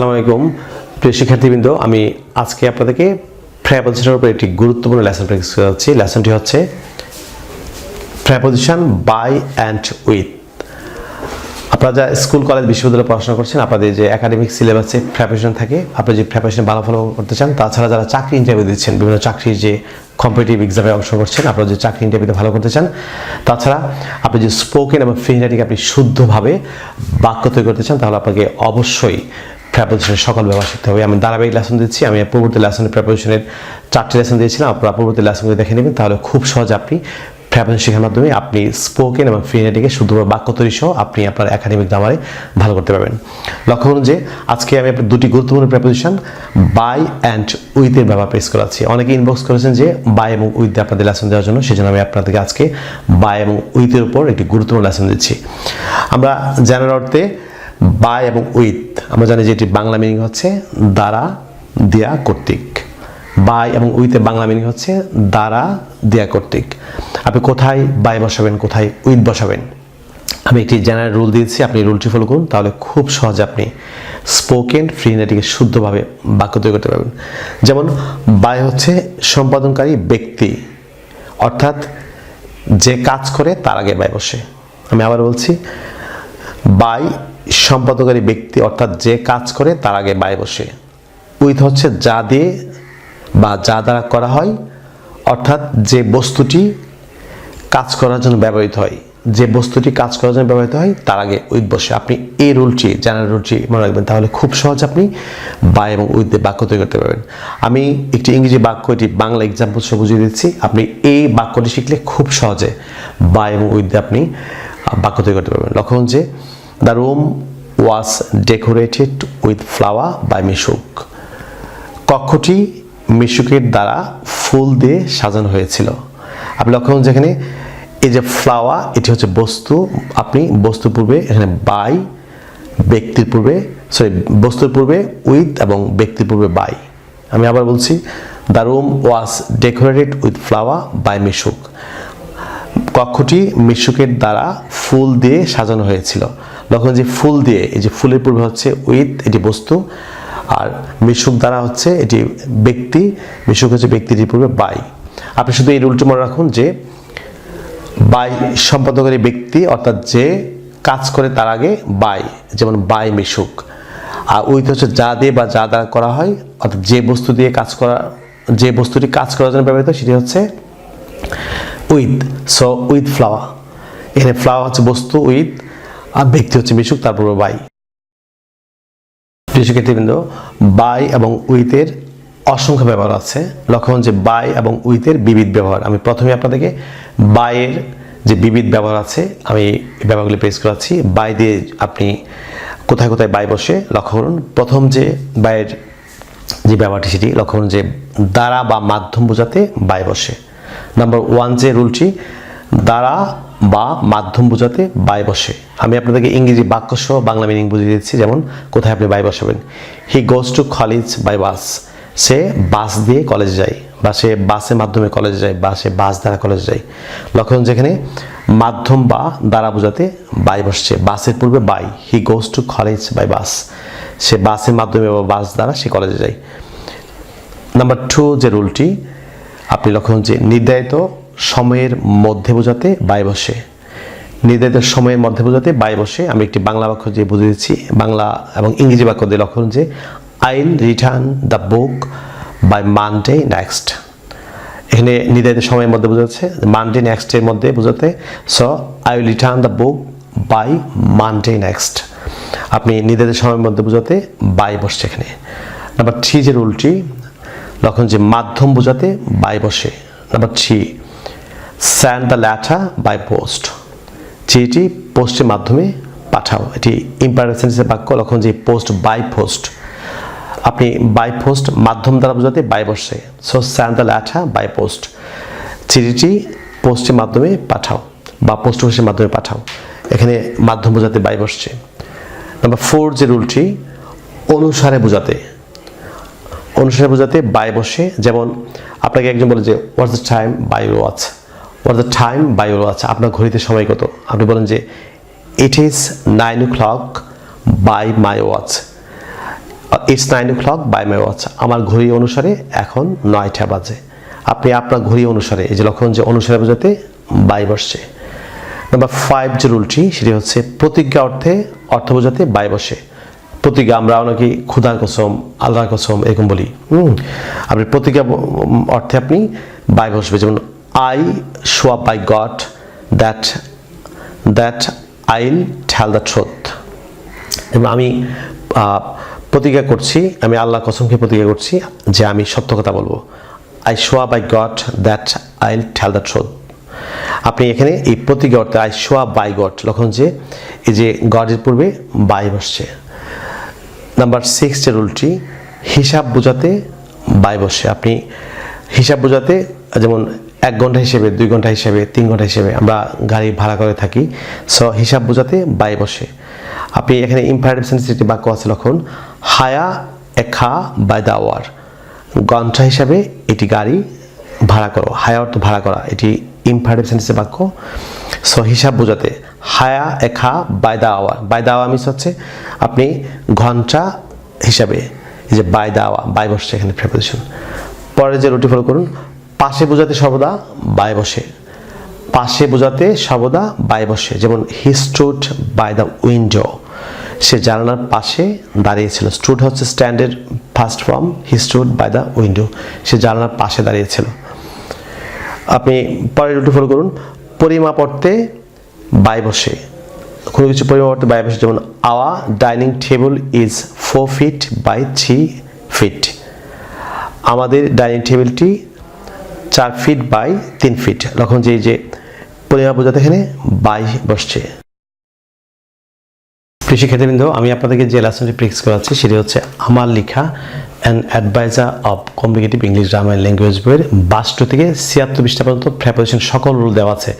আসসালামু আলাইকুম প্রিয় শিক্ষার্থীবৃন্দ, আমি আজকে আপনাদেরকে প্রেপোজিশনের উপর একটি গুরুত্বপূর্ণ লেসন প্র্যাকটিস করাচ্ছি। লেসনটি হচ্ছে প্রেপোজিশন বাই অ্যান্ড উইথ। আপনারা যা স্কুল কলেজ বিশ্ববিদ্যালয়ে পড়াশোনা করছেন, আপনাদের যে একাডেমিক সিলেবাসে প্রেপোজিশন থাকে, আপনি যে প্রেপোজিশন ভালো ফলো করতে চান, তাছাড়া যারা চাকরি ইন্টারভিউ দিচ্ছেন, বিভিন্ন চাকরির যে কম্পিটিটিভ এক্সামে অংশ করছেন, আপনারা যে চাকরি ইন্টারভিউতে ভালো করতে চান, তাছাড়া আপনি যে স্পোকেন এবং ফ্রি রাইটিং আপনি শুদ্ধভাবে বাক্য তৈরি করতে চান, তাহলে আপনাকে অবশ্যই প্রেপোজিশনের সকল ব্যবহার শিখতে হবে। আমি ধারাবাহিক লেসন দিচ্ছি। আমি পূর্ববর্তী লেসনের প্রেপোজিশনের 4টি লেসন দিয়েছিলাম, আপনারা পূর্ববর্তী লেসনগুলো দেখে নেবেন, তাহলে খুব সহজে আপনি প্রেপোজিশন শেখার মাধ্যমে আপনি স্পোকেন এবং ফ্রি রাইটিংয়ে শুদ্ধভাবে বাক্য তৈরি সহ আপনি আপনার একাডেমিক গ্রামারে ভালো করতে পারবেন। লক্ষ্য করুন যে আজকে আমি আপনার দুটি গুরুত্বপূর্ণ প্রেপোজিশন বাই অ্যান্ড উইথের ব্যবহার পেশ করাচ্ছি। অনেকে ইনবক্স করেছেন যে বাই এবং উইথ আপনাদের লেসন দেওয়ার জন্য, সেজন্য আমি আপনাদেরকে আজকে বাই এবং উইথের উপর একটি গুরুত্বপূর্ণ লেসন দিচ্ছি। আমরা জেনারেল অর্থে বাই এবং উইথ আমরা জানি যে এটি বাংলা মিনিং হচ্ছে দ্বারা, দেয়া, কর্তৃক। বাই এবং উইথের বাংলা মিনিং হচ্ছে দ্বারা, দেয়া, কর্তৃক। আপনি কোথায় বাই বসাবেন, কোথায় উইথ বসাবেন, আমি একটি জেনারেল রুল দিয়েছি, আপনি রুলটি ফলো করুন, তাহলে খুব সহজে আপনি স্পোকেন ফ্রি রাইটিংয়ে শুদ্ধভাবে বাক্য তৈরি করতে পারবেন। যেমন বাই হচ্ছে সম্পাদনকারী ব্যক্তি, অর্থাৎ যে কাজ করে তার আগে বাই বসে। আমি আবার বলছি, বাই সম্পাদনকারী ব্যক্তি, অর্থাৎ যে কাজ করে তার আগে বাই বসে। উইথ হচ্ছে যা দিয়ে বা যা দ্বারা করা হয়, অর্থাৎ যে বস্তুটি কাজ করার জন্য ব্যবহৃত হয়, যে বস্তুটি কাজ করার জন্য ব্যবহৃত হয় তার আগে উইথ বসে। আপনি এই রুলটি, জেনারেল রুলটি মনে রাখবেন, তাহলে খুব সহজ আপনি বাই এবং উইথ দিয়ে বাক্য তৈরি করতে পারবেন। আমি একটি ইংরেজি বাক্য, এটি বাংলা এক্সাম্পল সহ বুঝিয়ে দিচ্ছি। আপনি এই বাক্যটি শিখলে খুব সহজে বাই এবং উইথ দিয়ে আপনি বাক্য তৈরি করতে পারবেন। লক্ষ্য করুন যে the room was decorated with flower by Mishuk. কক্ষটি মিশুকের দ্বারা ফুল দিয়ে সাজানো হয়েছিল। আপনি লক্ষ্য করুন যেখানে এই যে ফ্লাওয়ার, এটি হচ্ছে বস্তু, আপনি বস্তুর পূর্বে এখানে বাই, ব্যক্তির পূর্বে বস্তুর পূর্বে উইথ এবং ব্যক্তির পূর্বে বাই। আমি আবার বলছি, the room was decorated with flower by Mishuk. কক্ষটি মিশুকের দ্বারা ফুল দিয়ে সাজানো হয়েছিল। লক্ষ্য যে ফুল দিয়ে, এই যে ফুলের পূর্বে হচ্ছে উইথ, এটি বস্তু, আর মিশুক দ্বারা হচ্ছে এটি ব্যক্তি, মিশুক হচ্ছে ব্যক্তিটির পূর্বে বাই। আপনি শুধু এই রুলটি মনে রাখুন যে বাই সম্পাদনকারী ব্যক্তি, অর্থাৎ যে কাজ করে তার আগে বাই, যেমন বাই মিশুক। আর উইথ হচ্ছে যা দিয়ে বা যা দ্বারা করা হয়, অর্থাৎ যে বস্তু দিয়ে কাজ করা, যে বস্তুটি কাজ করার জন্য ব্যবহৃত, সেটি হচ্ছে উইথ। সো উইথ ফ্লাওয়ার, এখানে ফ্লাওয়ার হচ্ছে বস্তু, উইথ, আর ব্যক্তি হচ্ছে মিশুক, তারপর বাই। প্রিয় শিক্ষার্থীবৃন্দ, বাই এবং উইথের অসংখ্য ব্যবহার আছে। লক্ষ্য যে বাই এবং উইথের বিবিধ ব্যবহার। আমি প্রথমে আপনাদেরকে বাইয়ের যে বিবিধ ব্যবহার আছে, আমি এই ব্যবহারগুলি পেশ করাচ্ছি। বাই দিয়ে আপনি কোথায় কোথায় বাই বসে লক্ষ্য করুন। প্রথম যে বাইয়ের যে ব্যবহারটি, সেটি লক্ষ্য করুন যে দ্বারা বা মাধ্যম বোঝাতে বাই বসে। নাম্বার 1 যে রুলটি, দ্বারা বা মাধ্যম বোঝাতে বাই বসে। আমি আপনাদেরকে ইংরেজি বাক্য সহ বাংলা মিনিং বুঝিয়ে দিচ্ছি। যেমন কোথায় আপনি বাই বসাবেন, he goes to college by bus. সে বাস দিয়ে কলেজে যায়, বা সে বাসের মাধ্যমে কলেজে যায়, বা সে বাস দ্বারা কলেজে যায়। লক্ষ্য যেখানে মাধ্যম বা দ্বারা বোঝাতে বাই বসছে, বাসের পূর্বে by, he goes to college by bus. সে বাসের মাধ্যমে বা বাস দ্বারা সে কলেজে যায়। নাম্বার 2 যে রুলটি, আপনি লক্ষ্য যে নির্ধারিত সময়ের মধ্যে বোঝাতে বাই বসে। নির্ধারিত সময়ের মধ্যে বোঝাতে বাই বসে। আমি একটি বাংলা বাক্য দিয়ে বুঝিয়ে দিচ্ছি, বাংলা এবং ইংরেজি বাক্য দিয়ে। লক্ষ্য যে I will return the book by Monday next. এখানে নির্ধারিত সময়ের মধ্যে বোঝাচ্ছে, মানডে নেক্সটের মধ্যে বোঝাতে। So I will return the book by Monday next. আপনি নির্ধারিত সময়ের মধ্যে বোঝাতে বাই বসছে এখানে। নাম্বার 3 যে রুলটি, লক্ষ্য যে মাধ্যম বোঝাতে বাই বসে। Number 3, send the letter by post. চিঠি পোস্টের মাধ্যমে পাঠাও। এটি ইম্পারেটিভ সেন্টেন্সের বাক্য। লক্ষ্য যে পোস্ট বাই পোস্ট, আপনি বাই পোস্ট মাধ্যম দ্বারা বোঝাতে বাই বসে। So send the letter by post, চিঠিটি পোস্টের মাধ্যমে পাঠাও বা পোস্ট অফিসের মাধ্যমে পাঠাও। এখানে মাধ্যম বোঝাতে বাই বসছে। নাম্বার 4 যে রুলটি, অনুসারে বোঝাতে, অনুসারে বোঝাতে বাই বসে। যেমন আপনাকে একজন বলে যে what's the time by your watch, what's the time by your watch, আপনার ঘড়িতে সময় কত। আপনি বলেন যে it is 9 o'clock by my watch. It's 9 o'clock by my watch, আমার ঘড়ি অনুসারে এখন 9টা বাজে। আপনি আপনার ঘড়ি অনুসারে, এই যে লক্ষণ যে অনুসারে বোঝাতে বাই বসছে। নাম্বার 5 যে রুলটি সেটি হচ্ছে প্রতিজ্ঞা অর্থ বোঝাতে বাই বসে। প্রতিজ্ঞা আমরা অনেকে খুদার কসম, আল্লাহর কসম এরকম বলি। আপনি প্রতিজ্ঞা অর্থে আপনি বাই বসবে, যেমন I swear by God that I'll tell the truth. এবং আমি প্রতিজ্ঞা করছি, আমি আল্লাহর কসমকে প্রতিজ্ঞা করছি যে আমি সত্য কথা বলবো। I swear by God that I'll tell the truth. আপনি এখানে এই প্রতিজ্ঞা অর্থে আই সোয়া বাই গড লক্ষণ যে এই যে গডের পূর্বে বাই বসছে। নাম্বার 6 যে রুলটি হিসাব বোঝাতে বাই বসে। আপনি হিসাব বোঝাতে যেমন 1 ঘন্টা হিসেবে, 2 ঘন্টা হিসেবে, 3 ঘন্টা হিসেবে আমরা গাড়ি ভাড়া করে থাকি, সো হিসাব বোঝাতে বাই বসে। আপনি এখানে ইম্পারেটিভ সেন্টেন্সে একটি বাক্য আছে লক্ষণ হায়া এ খা বাই দ্য আওয়ার। ঘন্টা হিসাবে এটি গাড়ি ভাড়া করো, হায়া অর্থ ভাড়া করা, এটি ইম্পারেটিভ সেন্টেন্সের বাক্য। সো হিসাব বোঝাতে হায়া এ খা by the hour. By the hour মিস হচ্ছে আপনি ঘন্টা হিসাবে, এই যে বাই দ্য আওয়ার বাই বসছে এখানে প্রিপোজিশন। পরে যে রুটি ফলো করুন পাশে বোঝাতে সর্বদা বাই বসে। পাশে বোঝাতে সর্বদা বাই বসে, যেমন he stood by the window, সে জানালার পাশে দাঁড়িয়েছিল। স্টুড হচ্ছে স্ট্যান্ডের first form, he stood by the window, সে জানালার পাশে দাঁড়িয়েছিল। আপনি পরের রুটি ফলো করুন পরিমাপ অর্থে বাই বসে। কোনো কিছু পরিমাপ অর্থে বাই বসে, যেমন our dining table is 4 feet by 3 feet। আমাদের ডাইনিং টেবিলটি 4 feet by 3 feet। তখন যে পরিমাপ বোঝাতে এখানে বাই বসছে। প্রিয় শিক্ষার্থীবৃন্দ, আমি আপনাদেরকে যে লেসনটি প্র্যাকটিস করাচ্ছি সেটি হচ্ছে আমার লেখা an adviser of complicative English grammar language বইয়ের 52 থেকে 76 পৃষ্ঠা পর্যন্ত প্রেপোজিশন সকল রুল দেওয়া আছে।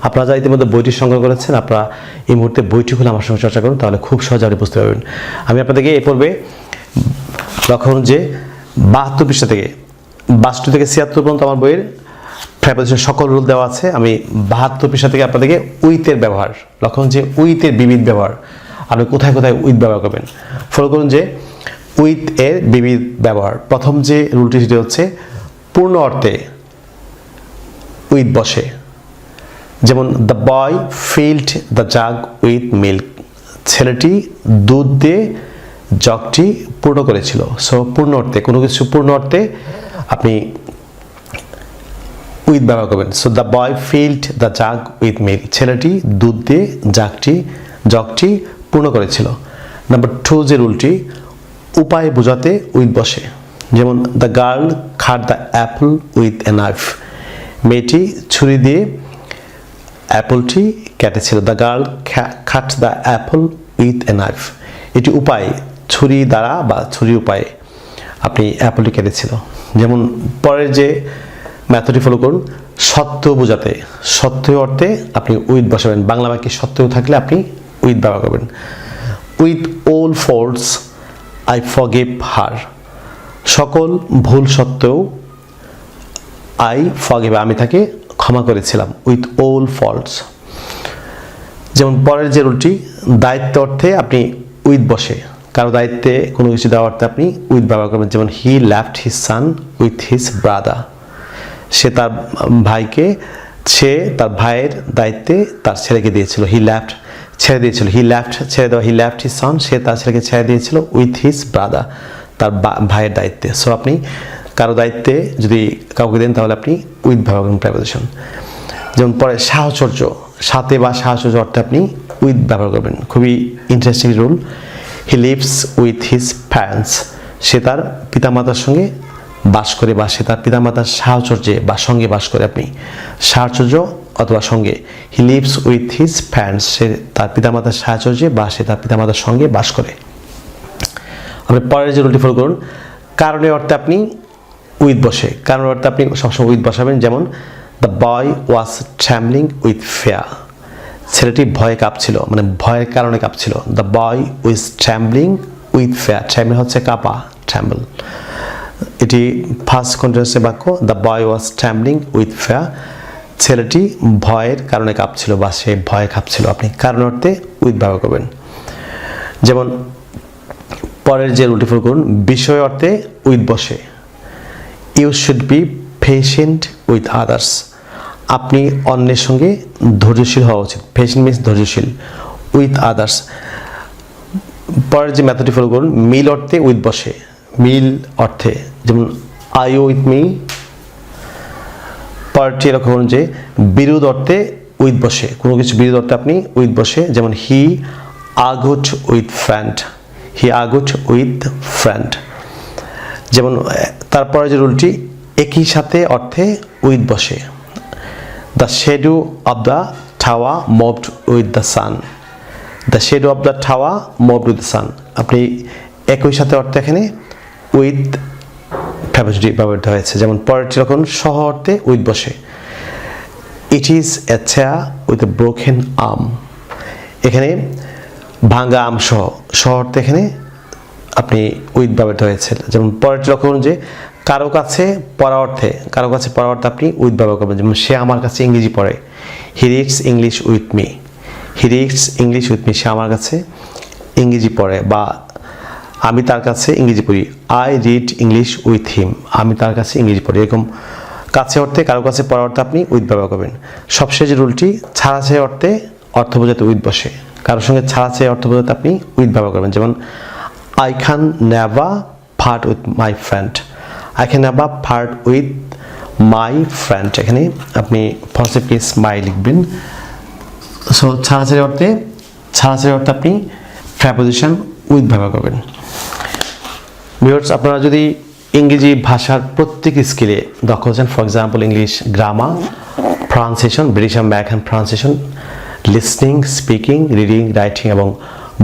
আপনারা যারা ইতিমধ্যে বইটি সংগ্রহ করেছেন, আপনারা এই মুহূর্তে বইটি খুলে আমার সঙ্গে চর্চা করুন, তাহলে খুব সহজে আপনি বুঝতে পারবেন। আমি আপনাদেরকে এই পর্বে লক্ষণ যে 72 পৃষ্ঠা থেকে 62 থেকে 76 পর্যন্ত আমার বইয়ের প্রেপোজিশন সকল রুল দেওয়া আছে। আমি 72 পৃষ্ঠা থেকে আপনাদেরকে উইথের ব্যবহার, লক্ষণ যে উইথের বিবিধ ব্যবহার, আপনি কোথায় কোথায় উইথ ব্যবহার করবেন ফলো করুন। যে উইথ এর বিবিধ ব্যবহার, প্রথম যে রুলটি সেটি হচ্ছে পূর্ণ অর্থে উইথ বসে, যেমন the boy field the jug with milk, ছেলেটি দুধ দিয়ে জগটি পূর্ণ করেছিল। সো পূর্ণ অর্থে, কোনো কিছু পূর্ণ অর্থে আপনি উইথ ব্যবহার করবেন। So the boy field the jug with milk, ছেলেটি দুধ দিয়ে জগটি পূর্ণ করেছিল। নাম্বার 2 যে রুলটি উপায় বোঝাতে উইথ বসে, যেমন দ্য গার্ল খাট the Apple with a knife, মেয়েটি ছুরি দিয়ে অ্যাপলটি কেটেছিল। দ্য গার্ল খাট the Apple with a knife, এটি উপায়, ছুরি দ্বারা বা ছুরি উপায়ে আপনি অ্যাপলটি কেটেছিল। যেমন পরের যে মেথডটি ফলো করুন সত্য বোঝাতে, সত্য অর্থে আপনি উইথ বসাবেন। বাংলা বাক্যে সত্য থাকলে আপনি উইথ ব্যবহার করবেন। With all faults I forgive her, সকল ভুল সত্ত্বেও আই ফরগিভ আমি তাকে ক্ষমা করেছিলাম। With all faults. যেমন পরের যে রুলটি দায়িত্ব অর্থে আপনি উইথ বসে, কারো দায়িত্বে কোনো কিছু দেওয়ার অর্থে আপনি উইথ ব্যবহার করবেন। যেমন he left his son with his brother, সে তার ভাইয়ের দায়িত্বে তার ছেলেকে দিয়েছিল। হি লেফট ছেড়ে দিয়েছিল, হি লেফট হিজ সন, সে তার ছেলেকে ছেড়ে দিয়েছিল উইথ হিজ ব্রাদার, তার ভাইয়ের দায়িত্বে। সো আপনি কারো দায়িত্বে যদি কাউকে দেন তাহলে আপনি উইথ ব্যবহার করবেন প্রেপোজিশন। যেমন পরে সাহচর্য, সাথে বা সাহচর্য অর্থে আপনি উইথ ব্যবহার করবেন। খুবই interesting rule. He lives with his parents, সে তার পিতামাতার সঙ্গে বাস করে বা সে তার পিতামাতার সাহচর্যে বা সঙ্গে বাস করে। আপনি সাহচর্য অথবা সঙ্গে, he lives with his parents, সে তার পিতামাতার সাহচর্যে বা সে তার পিতামাতার সঙ্গে বাস করে। আপনি পরের যে রুলটি ফলো করুন কারণের অর্থে আপনি উইথ বসে, কারণের অর্থে আপনি সবসময় উইথ বসাবেন। যেমন the boy was trembling with fear, ছেলেটি ভয়ে কাঁপছিল, মানে ভয়ের কারণে কাঁপছিল। The boy was trembling with fear, tremble হচ্ছে কাঁপা, ট্রেমল, এটি ফার্স্ট কন্টিনিউয়াস বাক্য। The boy was trembling with fear, ছেলেটি ভয়ের কারণে কাঁপছিল বা সে ভয়ে কাঁপছিল। আপনি কারণ অর্থে উইথ ব্যবহার করবেন। যেমন পরের যে রুলটি ফলো করুন, বিষয় অর্থে উইথ বসে। You should be patient with others. আপনি অন্যের সঙ্গে ধৈর্যশীল হওয়া উচিত। পেশেন্ট মিন্স ধৈর্যশীল। উইথ আদার্স, পরের যে মেথডটি ফলো করুন, মিল অর্থে উইথ বসে। মিল অর্থে যেমন আই ইউ উইথ মি। পরেরটি লক্ষ্য করুন যে বিরোধ অর্থে উইথ বসে, কোনো কিছু বিরোধ অর্থে আপনি উইথ বসে, যেমন he agreed with friend. He agreed with friend. যেমন তারপরে যে রুলটি একই সাথে অর্থে উইথ বসে। The shadow of the tower moved with the sun. The shadow of the tower moved with the sun. আপনি একই সাথে অর্থে এখানে উইথ প্রেপোজিশনটি ব্যবহৃত হয়েছে। যেমন পরেরটি লক্ষণ সহ অর্থে উইথ বসে। It is a chair with a broken arm. এখানে ভাঙ্গা আম সহ, সহ অর্থে এখানে আপনি উইথ ব্যবহৃত হয়েছে। যেমন পরেরটি লক্ষ্য করুন যে কারো কাছে পড়া অর্থে, কারো কাছে পড়া অর্থে আপনি উইথ ব্যবহার করবেন। যেমন সে আমার কাছে ইংরেজি পড়ে। He reads English with me. He reads English with me. সে আমার কাছে ইংরেজি পড়ে। বা আমি তার কাছে ইংরেজি পড়ি। I read English with him. আমি তার কাছে ইংরেজি পড়ি। এরকম কাছে অর্থে, কারো কাছে পড়া অর্থে আপনি উইথ ব্যবহার করবেন। সবশেষ রুলটি ছাড়াছাড়ি অর্থে অর্থ বোঝাতে উইথ বসে। কারোর সঙ্গে ছাড়াছাড়ি অর্থ বোঝাতে আপনি উইথ ব্যবহার করবেন। যেমন I can never part with my friend. I can never part with my friend. এখানে আপনি পজিটিভ কেস মাই লিখবেন। সো ছাড়াছাড়ি অর্থে আপনি প্রেপোজিশন উইথ ব্যবহার করবেন। ভিউয়ার্স, আপনারা যদি ইংরেজি ভাষার প্রত্যেক স্কিলে দক্ষ হচ্ছেন, for example English grammar, pronunciation, British American pronunciation, listening, speaking, reading, writing এবং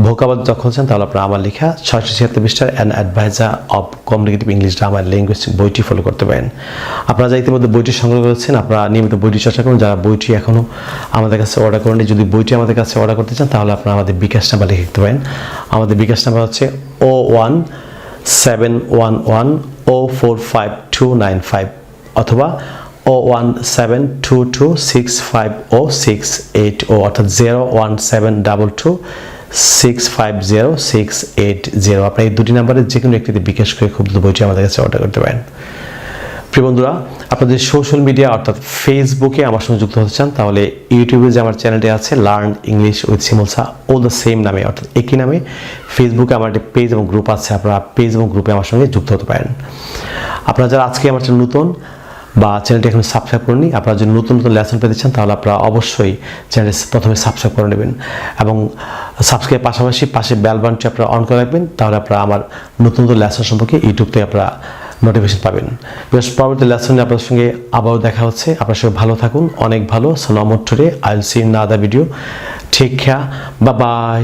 ভোকাবুলারি দক্ষ হচ্ছেন, তাহলে আপনারা আমার লেখা 676 পৃষ্ঠার an adviser of communicative English grammar language বইটি ফলো করতে পারেন। আপনারা যারা ইতিমধ্যে বইটি সংগ্রহ করেছেন, আপনারা নিয়মিত বইটি চর্চা করুন। যারা বইটি এখনও আমাদের কাছে অর্ডার করেননি, যদি বইটি আমাদের কাছে অর্ডার করতে চান তাহলে আপনারা আমাদের বিকাশ নাম্বার লিখে দিতে পারেন। আমাদের বিকাশ নাম্বার হচ্ছে 01711045295 অথবা 01722650680 অর্থাৎ 01722650680। আপনি এই দুটি নাম্বারে যে কোনো একটিতে বিকাশ করে খুব দ্রুত বইটি আমাদের কাছে অর্ডার করতে পারেন। প্রিয় বন্ধুরা, আপনাদের সোশ্যাল মিডিয়া অর্থাৎ ফেসবুকে আমার সঙ্গে যুক্ত হতে চান তাহলে ইউটিউবে যে আমার চ্যানেলটি আছে learn English with Shimul sir, all the same নামে অর্থাৎ একই নামে ফেসবুকে আমার একটি পেজ এবং গ্রুপ আছে। আপনারা পেজ এবং গ্রুপে আমার সঙ্গে যুক্ত হতে পারেন। আপনারা যারা আজকে আমার চ্যানেল নতুন বা চ্যানেলটি এখন সাবস্ক্রাইব করেননি, আপনারা যদি নতুন নতুন লেসন পেতে চান তাহলে আপনারা অবশ্যই চ্যানেলটি প্রথমে সাবস্ক্রাইব করে নেবেন এবং সাবস্ক্রাইব পাশাপাশি পাশে বেল বাটনটি আপনারা অন করে রাখবেন। তাহলে আপনারা আমার নতুন নতুন লেসন সম্পর্কে ইউটিউব থেকে আপনারা নোটিফিকেশন পাবেন। বেশ, পরবর্তী লেসনে আপনার সঙ্গে আবারও দেখা হচ্ছে। আপনার সঙ্গে ভালো থাকুন, অনেক ভালো। সো নমস্কার, I will see in other video. Take care, bye by.